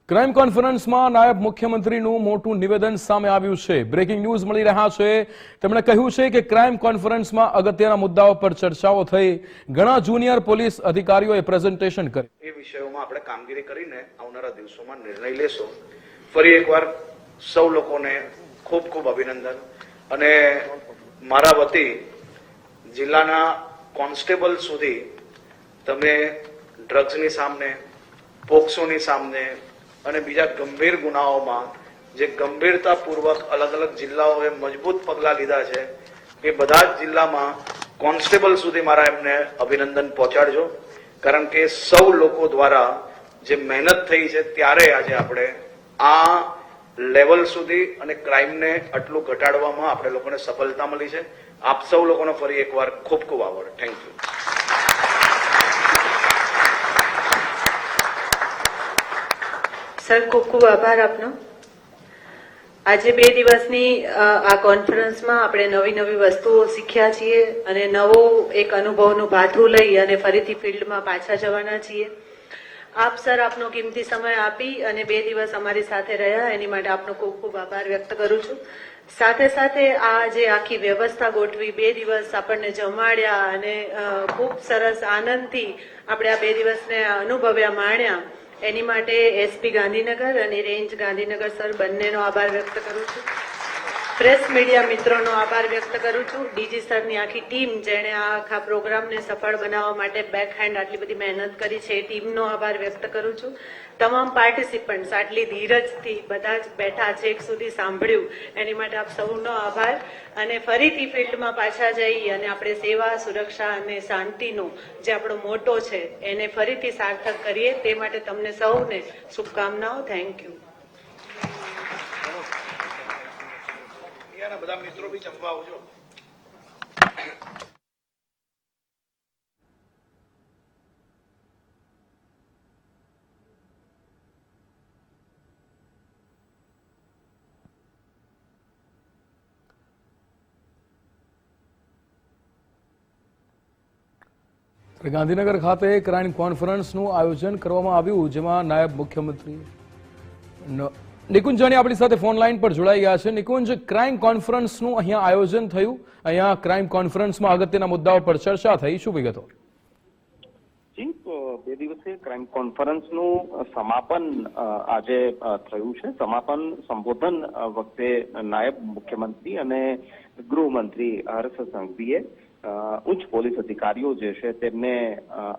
Crime કોન્ફરન્સમાં નાયબ મુખ્યમંત્રીનું મોટું નિવેદન સામે આવ્યું છે। બ્રેકિંગ ન્યૂઝ મળી રહ્યા છે। તેમણે કહ્યું છે કે ક્રાઇમ કોન્ફરન્સમાં અગત્યના મુદ્દાઓ પર ચર્ચાઓ થઈ। ઘણા જુનિયર પોલીસ અધિકારીઓએ પ્રેઝન્ટેશન કર્યું। એ વિષયોમાં આપણે કામગીરી કરીને આવનારા દિવસોમાં નિર્ણય લેશું। ફરી એકવાર સૌ લોકોને ખૂબ ખૂબ અભિનંદન અને મારા વતી જિલ્લાના કોન્સ્ટેબલ સુધી તમે ડ્રગ્સની સામે, પોક્સોની સામે અને બીજા ગંભીર ગુનાઓમાં જે ગંભીરતાપૂર્વક અલગ અલગ જિલ્લાઓએ મજબૂત પગલાં લીધા છે એ બધા જ જિલ્લામાં કોન્સ્ટેબલ સુધી મારા એમને અભિનંદન પહોંચાડજો, કારણ કે સૌ લોકો દ્વારા જે મહેનત થઈ છે ત્યારે આજે આપણે આ લેવલ સુધી અને ક્રાઇમને આટલું ઘટાડવામાં આપણે લોકોને સફળતા મળી છે। આપ સૌ લોકોનો ફરી એકવાર ખૂબ ખૂબ આભાર। Thank you. સર, ખૂબ ખૂબ આભાર આપનો। આજે 2 દિવસની આ કોન્ફરન્સમાં આપણે નવી નવી વસ્તુઓ શીખ્યા છીએ અને નવો એક અનુભવનું ભાથું લઈ અને ફરીથી ફિલ્ડમાં પાછા જવાના છીએ। આપ સર આપનો કિંમતી સમય આપી અને 2 દિવસ અમારી સાથે રહ્યા એની માટે આપનો ખૂબ ખૂબ આભાર વ્યક્ત કરું છું। સાથે સાથે આ જે આખી વ્યવસ્થા ગોઠવી, 2 દિવસ આપણને જમાડ્યા અને ખૂબ સરસ આનંદથી આપણે આ 2 દિવસને અનુભવ્યા, માણ્યા, એની માટે એસપી ગાંધીનગર અને રેન્જ ગાંધીનગર સર બંનેનો આભાર વ્યક્ત કરું છું। પ્રેસ મીડિયા મિત્રોનો આભાર વ્યક્ત કરું છું। ડીજી સરની આખી ટીમ જેણે આ આખા પ્રોગ્રામને સફળ બનાવવા માટે બેક હેન્ડ આટલી બધી મહેનત કરી છે એ ટીમનો આભાર વ્યક્ત કરું છું। તમામ પાર્ટિસિપન્ટ્સ આટલી ધીરજથી બધા જ બેઠા છેક સુધી સાંભળ્યું એની માટે આપ સૌનો આભાર। અને ફરીથી ફિલ્ડમાં પાછા જઈ અને આપણે સેવા, સુરક્ષા અને શાંતિનો જે આપણો મોટો છે એને ફરીથી સાર્થક કરીએ તે માટે તમને સૌને શુભકામનાઓ। Thank you. બધા મિત્રો બી જમવા આવજો। ગાંધીનગર ખાતે ક્રાઇમ કોન્ફરન્સનું આયોજન કરવામાં આવ્યું, જેમાં નાયબ મુખ્યમંત્રી નિકુંજ જાની આપણી સાથે ફોન લાઈન પર જોડાઈ ગયા છે। નિકુંજ, ક્રાઇમ કોન્ફરન્સનું અહીંયા આયોજન થયું, અહીંયા ક્રાઇમ કોન્ફરન્સમાં અગત્યના મુદ્દાઓ પર ચર્ચા થઈ, શું વિગતો? જી, 2 દિવસીય ક્રાઇમ કોન્ફરન્સનું સમાપન આજે થયું છે। સમાપન સંબોધન વખતે નાયબ મુખ્યમંત્રી અને ગૃહમંત્રી હર્ષ સંઘવીએ ઉચ્ચ પોલીસ અધિકારીઓ જે છે તેમને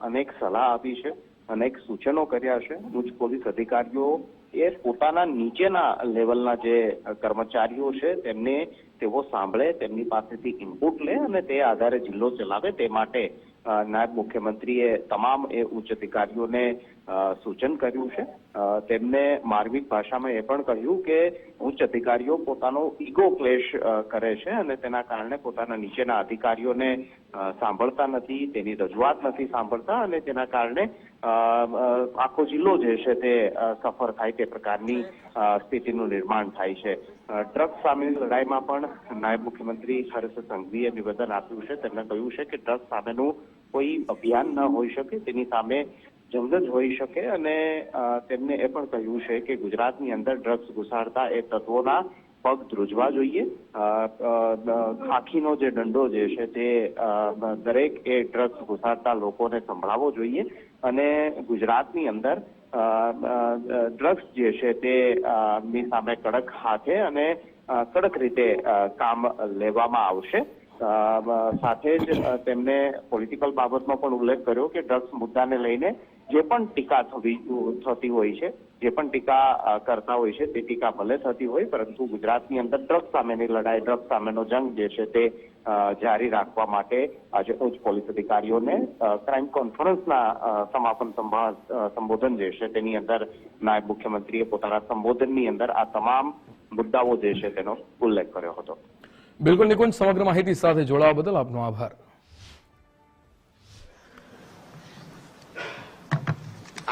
અનેક સલાહ આપી છે, અનેક સૂચનો કર્યા છે। ઉચ્ચ પોલીસ અધિકારીઓ એ પોતાના નીચેના લેવલના જે કર્મચારીઓ છે તેમને તેઓ સાંભળે, તેમની પાસેથી ઇનપુટ લે અને તે આધારે જિલ્લો ચલાવે તે માટે નાયબ મુખ્યમંત્રીએ તમામ એ ઉચ્ચ અધિકારીઓને સૂચન કર્યું છે। તેમને માર્મિક ભાષામાં એ પણ કહ્યું કે ઉચ્ચ અધિકારીઓ પોતાનો ઈગો ક્લેશ કરે છે અને તેના કારણે પોતાના નીચેના અધિકારીઓને સાંભળતા નથી, તેની રજૂઆત નથી સાંભળતા અને તેના કારણે આખો જિલ્લો જે છે તે સફર થાય તે પ્રકારની સ્થિતિનું નિર્માણ થાય છે। ડ્રગ્સ સામેની લડાઈમાં પણ નાયબ મુખ્યમંત્રી હર્ષ સંઘવીએ નિવેદન આપ્યું છે। તેમણે કહ્યું છે કે ડ્રગ્સ સામેનું કોઈ અભિયાન ન હોઈ શકે, તેની સામે જંગ જ હોઈ શકે અને તેમને એ પણ કહ્યું છે કે ગુજરાતની અંદર ડ્રગ્સ ઘુસાડતા એ તત્વોના પગ ધ્રુજવા જોઈએ। ખાખીનો જે દંડો જે છે તે દરેક એ ડ્રગ્સ ઘુસાડતા લોકોને સંભળાવવો જોઈએ અને ગુજરાતની અંદર ડ્રગ્સ જે છે તે ની સામે કડક હાથે અને કડક રીતે કામ લેવામાં આવશે। સાથે જ તેમને પોલિટિકલ બાબતનો પણ ઉલ્લેખ કર્યો કે ડ્રગ્સ મુદ્દાને લઈને જે પણ ટીકા થતી હોય છે, જે પણ ટીકા કરતા હોય છે તે ટીકા ભલે થતી હોય, પરંતુ ગુજરાતની અંદર ડ્રગ્સ સામેની લડાઈ, ડ્રગ્સ સામેનો જંગ જે છે તે જારી રાખવા માટે આજે ઉચ્ચ પોલીસ અધિકારીઓને ક્રાઇમ કોન્ફરન્સના સમાપન સંબોધન જે છે તેની અંદર નાયબ મુખ્યમંત્રીએ પોતાના સંબોધનની અંદર આ તમામ મુદ્દાઓ જે છે તેનો ઉલ્લેખ કર્યો હતો। બિલકુલ નિકુંજ, સમગ્ર માહિતી સાથે જોડાવા બદલ આપનો આભાર।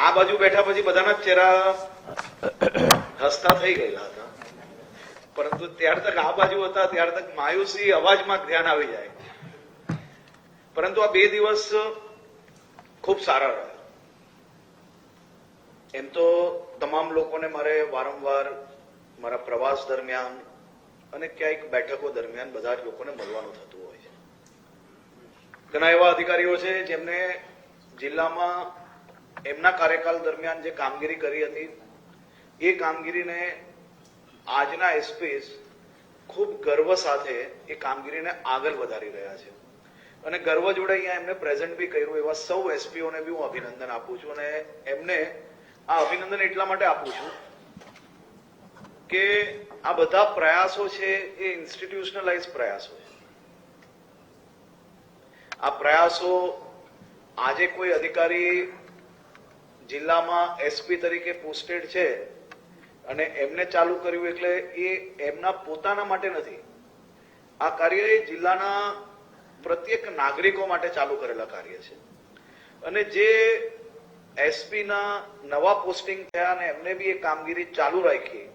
આ બાજુ બેઠા પછી બધાના ચહેરા હસતા થઈ ગયેલા હતા, પરંતુ ત્યાર તક આ બાજુ હતા ત્યાર તક માયુસી અવાજમાં ધ્યાન આવી જાય। પરંતુ આ 2 દિવસ ખૂબ સારા રહ્યા। એમ તો તમામ લોકોને મારે વારંવાર મારા પ્રવાસ દરમિયાન અને ક્યાંક બેઠકો દરમિયાન બધા જ લોકોને મળવાનું થતું હોય છે. ઘણા એવા અધિકારીઓ છે જેમને જિલ્લામાં એમના કાર્યકાળ દરમિયાન જે કામગીરી કરી હતી એ કામગીરીને આજના એસપી ખૂબ ગર્વ સાથે એ કામગીરીને આગળ વધારી રહ્યા છે અને ગર્વ જોડે અહીંયા એમને પ્રેઝન્ટ બી કર્યું. એવા સૌ એસપીઓને બી હું અભિનંદન આપું છું અને એમને આ અભિનંદન એટલા માટે આપું છું કે આ બધા પ્રયાસો છે એ ઇન્સ્ટિટ્યુશનલાઇઝ પ્રયાસો છે. આ પ્રયાસો આજે કોઈ અધિકારી જિલ્લામાં એસપી તરીકે પોસ્ટેડ છે અને એમને ચાલુ કર્યું એટલે એ એમના પોતાના માટે નથી. આ કાર્ય એ જિલ્લાના પ્રત્યેક નાગરિકો માટે ચાલુ કરેલા કાર્ય છે અને જે એસપી ના નવા પોસ્ટિંગ થયા અને એમને બી એ કામગીરી ચાલુ રાખી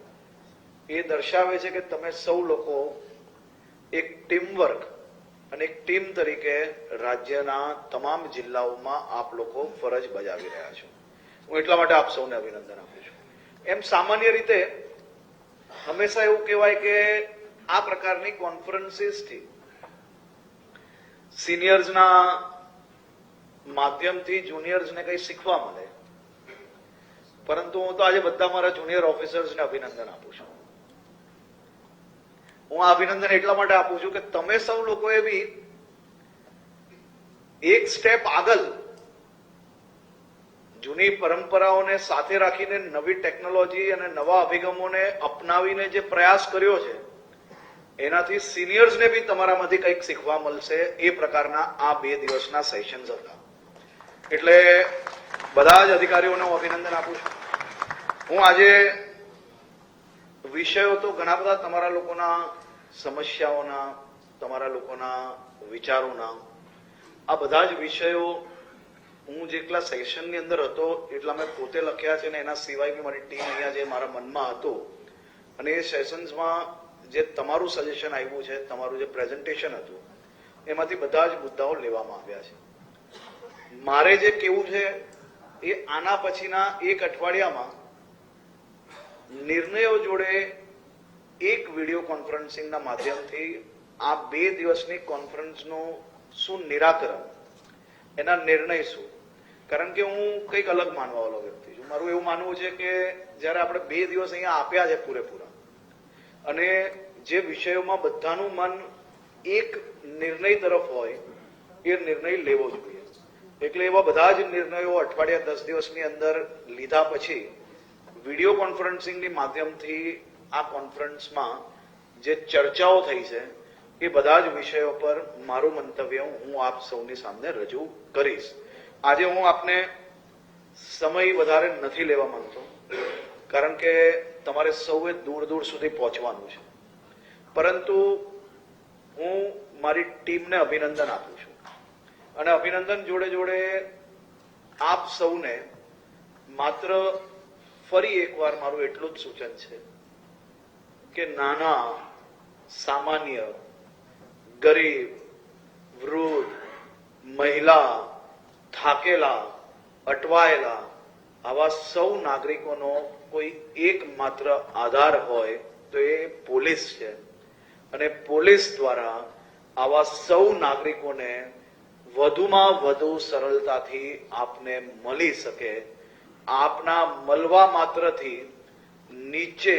એ દર્શાવે છે કે તમે સૌ લોકો એક ટીમ વર્ક અને એક ટીમ તરીકે રાજ્યના તમામ જિલ્લાઓમાં આપ લોકો ફરજ બજાવી રહ્યા છો. હું એટલા માટે આપ સૌને અભિનંદન આપું છું. એમ સામાન્ય રીતે હંમેશા એવું કહેવાય કે આ પ્રકારની કોન્ફરન્સીસથી સિનિયર્સના માધ્યમથી જુનિયર્સને કંઈ શીખવા મળે, પરંતુ હું તો આજે બધા મારા જુનિયર ઓફિસર્સને અભિનંદન આપું છું. હું આ અભિનંદન એટલા માટે આપું છું કે તમે સૌ લોકોએ બી એક સ્ટેપ આગળ જૂની પરંપરાઓને સાથે રાખીને નવી ટેકનોલોજી અને નવા અભિગમોને અપનાવીને જે પ્રયાસ કર્યો છે એનાથી સિનિયર્સને બી તમારામાંથી કંઈક શીખવા મળશે. એ પ્રકારના આ 2 દિવસના સેશન્સ હતા. એટલે બધા જ અધિકારીઓને હું અભિનંદન આપું છું. હું આજે વિષયો તો ઘણા બધા તમારા લોકોના સમસ્યાઓના, તમારા લોકોના વિચારોના, આ બધા જ વિષયો હું જેટલા સેશનની અંદર હતો એટલા મેં પોતે લખ્યા છે અને એના સિવાય બી મારી ટીમ અહીંયા જે મારા મનમાં હતો અને એ સેશન્સમાં જે તમારું સજેશન આવ્યું છે, તમારું જે પ્રેઝન્ટેશન હતું એમાંથી બધા જ મુદ્દાઓ લેવામાં આવ્યા છે. મારે જે કેવું છે એ આના પછીના 1 અઠવાડિયામાં નિર્ણયો જોડે એક વિડીયો કોન્ફરન્સિંગના માધ્યમથી આ 2 દિવસની કોન્ફરન્સનું શું નિરાકરણ, એના નિર્ણય શું. કારણ કે હું કંઈક અલગ માનવા વાળો વ્યક્તિ છું. મારું એવું માનવું છે કે જ્યારે આપણે 2 દિવસ અહીંયા આપ્યા છે પૂરેપૂરા અને જે વિષયોમાં બધાનું મન એક નિર્ણય તરફ હોય એ નિર્ણય લેવો જોઈએ. એટલે એવા બધા જ નિર્ણયો અઠવાડિયા 10 દિવસની અંદર લીધા પછી વિડીયો કોન્ફરન્સિંગની માધ્યમથી આ કોન્ફરન્સમાં જે ચર્ચાઓ થઈ છે એ બધા જ વિષયો પર મારું મંતવ્ય હું આપ સૌની સામે રજૂ કરીશ. આજે હું આપને સમય વધારે નથી લેવા માંગતો કારણ કે તમારે સૌએ દૂર દૂર સુધી પહોંચવાનું છે, પરંતુ હું મારી ટીમને અભિનંદન આપું છું અને અભિનંદન જોડે જોડે આપ સૌને માત્ર ફરી એકવાર મારું એટલું જ સૂચન છે કે નાના, સામાન્ય, ગરીબ, વૃદ્ધ, મહિલા, થાકેલા, અટવાયેલા આવા સૌ નાગરિકોનો કોઈ એકમાત્ર આધાર હોય તો એ પોલીસ છે અને પોલીસ દ્વારા આવા સૌ નાગરિકોને વધુમાં વધુ સરળતાથી આપને મળી શકે. આપના મળવા માત્રથી નીચે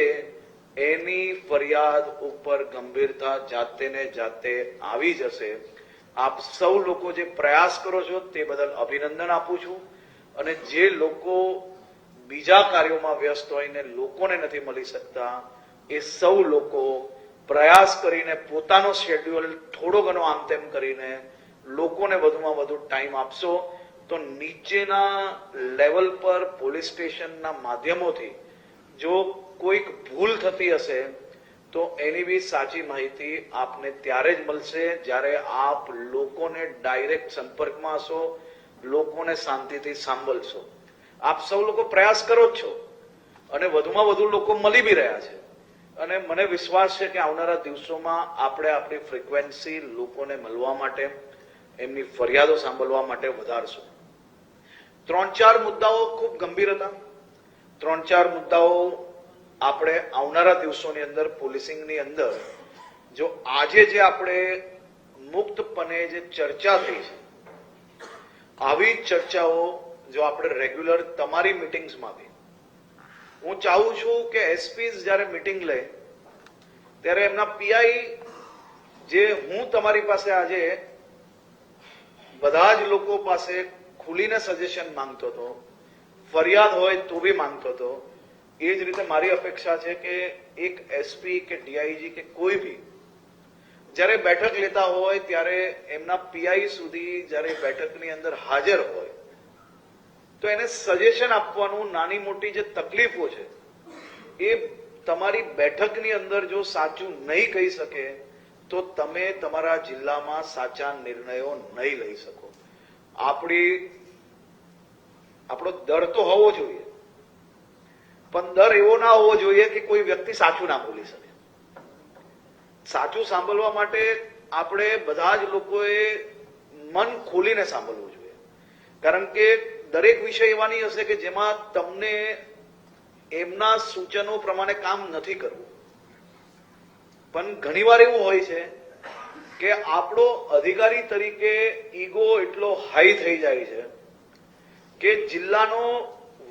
એની ફરિયાદ ઉપર ગંભીરતા જાતે ને જાતે આવી જશે. આપ સૌ લોકો જે પ્રયાસ કરો છો તે બદલ અભિનંદન આપું છું અને જે લોકો બીજા કાર્યોમાં વ્યસ્ત હોઈને લોકોને નથી મળી શકતા એ સૌ લોકો પ્રયાસ કરીને પોતાનો શેડ્યુલ થોડો ઘણો આમ તેમ કરીને લોકોને વધુમાં વધુ ટાઈમ આપશો તો નીચેના લેવલ પર પોલીસ સ્ટેશનના માધ્યમોથી જો કોઈક ભૂલ થતી હશે તો એની બી સાચી માહિતી આપને ત્યારે જ મળશે જ્યારે આપ લોકોને ડાયરેક્ટ સંપર્કમાં હશો, લોકોને શાંતિથી સાંભળશો. આપ સૌ લોકો પ્રયાસ કરો જ છો અને વધુમાં વધુ લોકો મળી બી રહ્યા છે અને મને વિશ્વાસ છે કે આવનારા દિવસોમાં આપણે આપણી ફ્રીક્વન્સી લોકોને મળવા માટે, એમની ફરિયાદો સાંભળવા માટે વધારશું. 3-4 મુદ્દાઓ ખૂબ ગંભીર હતા 3-4 મુદ્દાઓ આપણે આવનારા દિવસોની અંદર પોલીસિંગની અંદર જો આજે જે આપણે મુક્તપણે જે ચર્ચા થઈ છે આવી ચર્ચાઓ જો આપણે રેગ્યુલર તમારી મીટિંગ્સમાં બી હું ચાહું છું કે એસપીઝ જ્યારે મીટિંગ લે ત્યારે એમના પીઆઈ જે હું તમારી પાસે આજે બધા જ લોકો પાસે ખુલીને સજેશન માંગતો હતો, ફરિયાદ હોય તો બી માંગતો હતો, એ જ રીતે મારી અપેક્ષા છે કે એક એસપી કે ડીઆઈજી કે કોઈ બી જ્યારે બેઠક લેતા હોય ત્યારે એમના પીઆઈ સુધી જ્યારે બેઠકની અંદર હાજર હોય તો એને સજેશન આપવાનું, નાની મોટી જે તકલીફો છે એ તમારી બેઠકની અંદર જો સાચું નહીં કહી શકે તો તમે તમારા જિલ્લામાં સાચા નિર્ણયો નહીં લઈ શકો. આપણો ડર તો હોવો જોઈએ, પણ ડર એવો ના હોવો જોઈએ કે કોઈ વ્યક્તિ સાચું ના બોલી શકે. સાચું સાંભળવા માટે આપણે બધા જ લોકોએ મન ખોલીને સાંભળવું જોઈએ, કારણ કે દરેક વિષય એવા નહીં હશે કે જેમાં તમને એમના સૂચનો પ્રમાણે કામ નથી કરવું. પણ ઘણીવાર એવું હોય છે કે આપણો અધિકારી તરીકે ઈગો એટલો હાઈ થઈ જાય છે કે જિલ્લાનો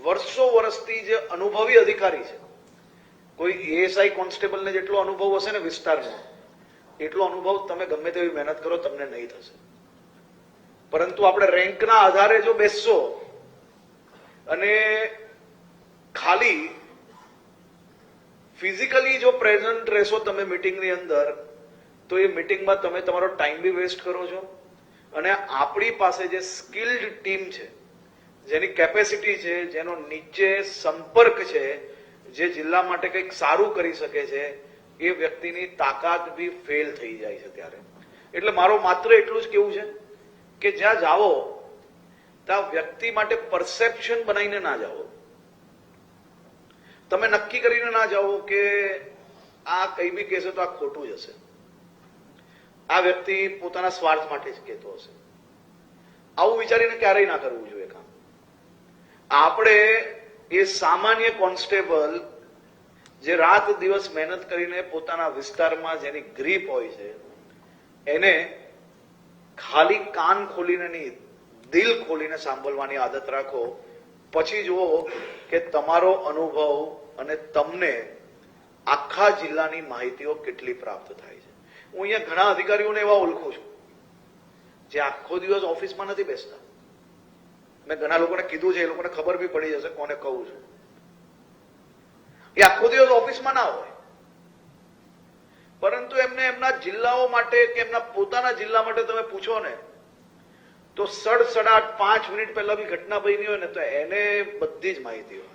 વર્ષો વર્ષથી જે અનુભવી અધિકારી છે, કોઈ એએસઆઈ કોન્સ્ટેબલને જેટલો અનુભવ હશે ને વિસ્તારનો, એટલો અનુભવ તમે ગમે તેવી મહેનત કરો તમને નહીં થશે. પરંતુ આપણે રેન્કના આધારે જો બેસશો અને ખાલી ફિઝિકલી જો પ્રેઝન્ટ રહેશો તમે મીટિંગની અંદર, તો એ મીટિંગમાં તમે તમારો ટાઈમ બી વેસ્ટ કરો છો અને આપણી પાસે જે સ્કિલ્ડ ટીમ છે, જેની કેપેસિટી છે, જેનો નીચે સંપર્ક છે, જે જિલ્લા માટે કંઈક સારું કરી શકે છે, એ વ્યક્તિની તાકાત બી ફેલ થઈ જાય છે ત્યારે. એટલે મારો માત્ર એટલું જ કેવું છે કે જ્યાં જાઓ ત્યાં વ્યક્તિ માટે પરસેપ્શન બનાવીને ના જાઓ. તમે નક્કી કરીને ના જાઓ કે આ કઈ બી કહેશે તો આ ખોટું જ હશે, આ વ્યક્તિ પોતાના સ્વાર્થ માટે જ કહેતો હશે. આવું વિચારીને ક્યારેય ના કરવું જોઈએ કામ. આપણે એ સામાન્ય કોન્સ્ટેબલ જે રાત દિવસ મહેનત કરીને પોતાના વિસ્તારમાં જેની ગ્રીપ હોય છે એને ખાલી કાન ખોલીને નહીં, દિલ ખોલીને સાંભળવાની આદત રાખો. પછી જુઓ કે તમારો અનુભવ અને તમને આખા જિલ્લાની માહિતીઓ કેટલી પ્રાપ્ત થાય છે. હું અહીંયા ઘણા અધિકારીઓને એવા ઓળખું છું જે આખો દિવસ ઓફિસમાં નથી બેસતા. મેં ઘણા લોકોને કીધું છે, એ લોકોને ખબર બી પડી જશે કોને કહું છું. એ આખો દિવસ ઓફિસમાં ના હોય, પરંતુ એમને એમના જિલ્લાઓ માટે કે એમના પોતાના જિલ્લા માટે તમે પૂછો ને તો 5 મિનિટ પહેલા બી ઘટના બની હોય ને તો એને બધી જ માહિતી હોય.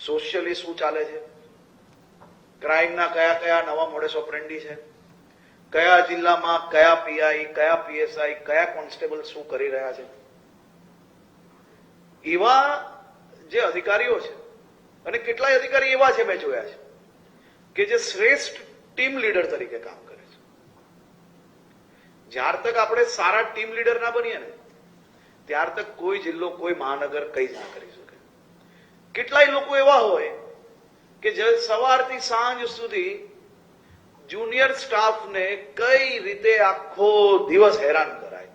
સોશિયલી શું ચાલે છે, ક્રાઇમના કયા કયા નવા મોડેસ ઓપરેન્ડી છે, કયા જિલ્લામાં કયા પીઆઈ, કયા પીએસઆઈ, કયા કોન્સ્ટેબલ શું કરી રહ્યા છે. એવા જે અધિકારીઓ છે, અને કેટલાય અધિકારી એવા છે મેં જોયા છે કે જે શ્રેષ્ઠ ટીમ લીડર તરીકે કામ કરે છે. જ્યાર તક આપણે સારા ટીમ લીડર ના બનીએ ને ત્યાર તક કોઈ જિલ્લો, કોઈ મહાનગર કઈ જ ના કરી શકે. કેટલાય લોકો એવા હોય કે જે સવારથી સાંજ સુધી જુનિયર સ્ટાફને કઈ રીતે આખો દિવસ હેરાન કરાય,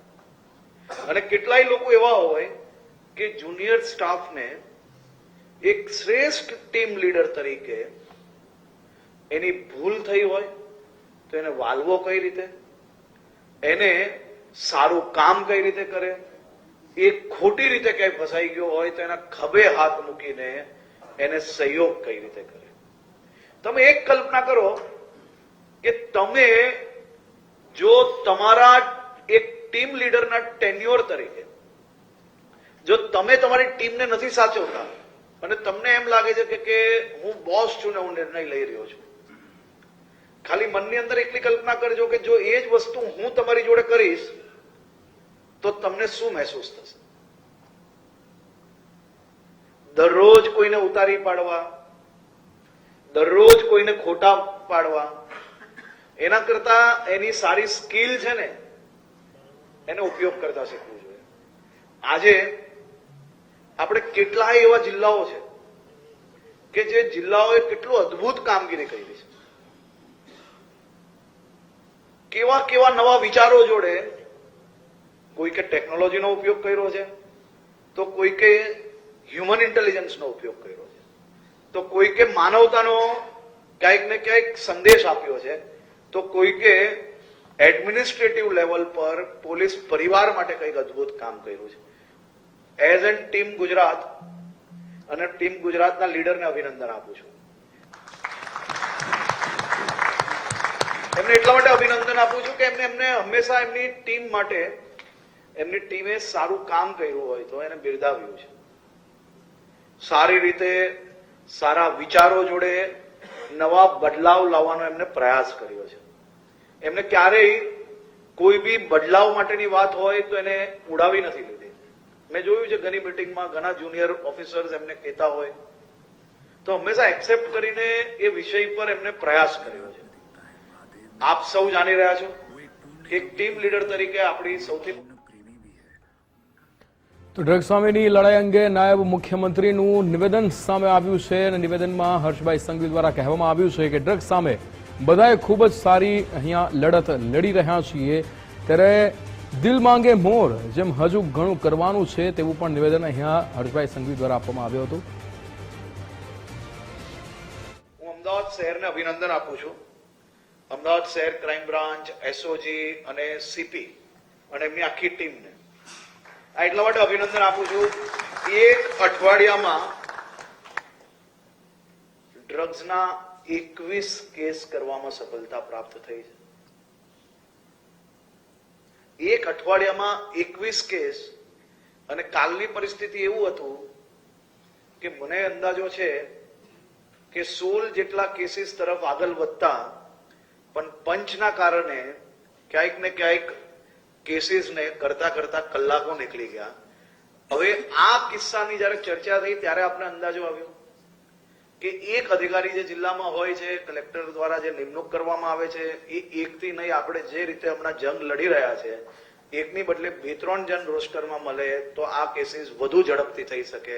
અને કેટલાય લોકો એવા હોય કે જુનિયર સ્ટાફને એક શ્રેષ્ઠ ટીમ લીડર તરીકે એની ભૂલ થઈ હોય તો એને વાલવો કઈ રીતે, એને સારું કામ કઈ રીતે કરે, એ ખોટી રીતે ક્યાંય ફસાઈ ગયો હોય તો એના ખભે હાથ મૂકીને એને સહયોગ કઈ રીતે કરે. તમે એક કલ્પના કરો કે તમે જો તમારા એક ટીમ લીડરના ટેન્યોર તરીકે જો તમે તમારી ટીમને નથી સાચવતા અને તમને એમ લાગે છે કે હું બોસ છું ને હું નિર્ણય લઈ રહ્યો છું, ખાલી મનની અંદર એટલી કલ્પના કરજો કે જો એ જ વસ્તુ હું તમારી જોડે કરીશ તો તમને શું મહેસૂસ થશે. દરરોજ કોઈને ઉતારી પાડવા, દરરોજ કોઈને ખોટા પાડવા, એના કરતા એની સારી સ્કિલ છે ને એને ઉપયોગ કરતા શીખવું જોઈએ. આજે આપણે કેટલાય એવા જિલ્લાઓ છે કે જે જિલ્લાઓએ કેટલું અદ્ભુત કામગીરી કરી છે, કેવા કેવા નવા વિચારો જોડે કોઈકે ટેકનોલોજીનો ઉપયોગ કર્યો છે, તો કોઈકે હ્યુમન ઇન્ટેલિજન્સનો ઉપયોગ કર્યો છે, તો કોઈકે માનવતાનો ક્યાંક ને ક્યાંક સંદેશ આપ્યો છે, તો કોઈકે એડમિનિસ્ટ્રેટિવ લેવલ પર પોલીસ પરિવાર માટે કંઈક અદ્ભુત કામ કર્યું છે. એઝ એન ટીમ ગુજરાત અને ટીમ ગુજરાતના લીડરને અભિનંદન આપું છું. એમને એટલા માટે અભિનંદન આપું છું કે એમને હંમેશા એમની ટીમ માટે એમની ટીમે સારું કામ કર્યું હોય તો એને બિરદાવ્યું છે. સારી રીતે સારા વિચારો જોડે નવા બદલાવ લાવવાનો એમને પ્રયાસ કર્યો છે. એમને ક્યારેય કોઈ બી બદલાવ માટેની વાત હોય તો એને ઉડાવી નથી લીધી. મેં જોયું છે ઘણી મિટિંગમાં ઘણા જુનિયર ઓફિસર્સ એમને કહેતા હોય તો હંમેશા એક્સેપ્ટ કરીને એ વિષય પર એમને પ્રયાસ કર્યો છે. આપ સૌ જાણી રહ્યા છો કે એક ટીમ લીડર તરીકે આપણી સૌથી તો ડ્રગ્સ સામેની લડાઈ અંગે નાયબ મુખ્યમંત્રીનું નિવેદન સામે આવ્યું છે અને નિવેદનમાં હર્ષભાઈ સંઘવી દ્વારા કહેવામાં આવ્યું છે કે ડ્રગ્સ સામે બધાએ ખૂબ જ સારી અહીંયા લડત લડી રહ્યા છીએ, ત્યારે દિલ માંગે મોર જેમ હજુ ઘણું કરવાનું છે તેવું પણ નિવેદન અહીંયા હર્ષભાઈ સંઘવી દ્વારા આપવામાં આવ્યું હતું. હું અમદાવાદ શહેરને અભિનંદન આપું છું. અમદાવાદ શહેર ક્રાઇમ બ્રાન્ચ, એસઓજી અને સીપી અને એમની આખી ટીમને આ એટલા માટે અભિનંદન આપું છું. એક અઠવાડિયામાં ડ્રગ્સના 21 કેસ કરવામાં સફળતા પ્રાપ્ત થઈ છે. એક અઠવાડિયામાં 21 કેસ. અને કાલની પરિસ્થિતિ એવું હતું કે મને અંદાજો છે કે 16 જેટલા કેસીસ તરફ આગળ વધતા પણ પંચના કારણે ક્યાંક ને ક્યાંક કેસીસને કરતા કરતા કલાકો નીકળી ગયા. હવે આ કિસ્સાની જયારે ચર્ચા થઈ ત્યારે આપણે અંદાજો આવ્યો કે એક અધિકારી જે જિલ્લામાં હોય છે, કલેક્ટર દ્વારા જે નિમણૂક કરવામાં આવે છે, એ એકથી નહીં, આપણે જે રીતે હમણાં જંગ લડી રહ્યા છે એકની બદલે 2-3 જણ રોસ્ટરમાં મળે તો આ કેસીસ વધુ ઝડપથી થઈ શકે.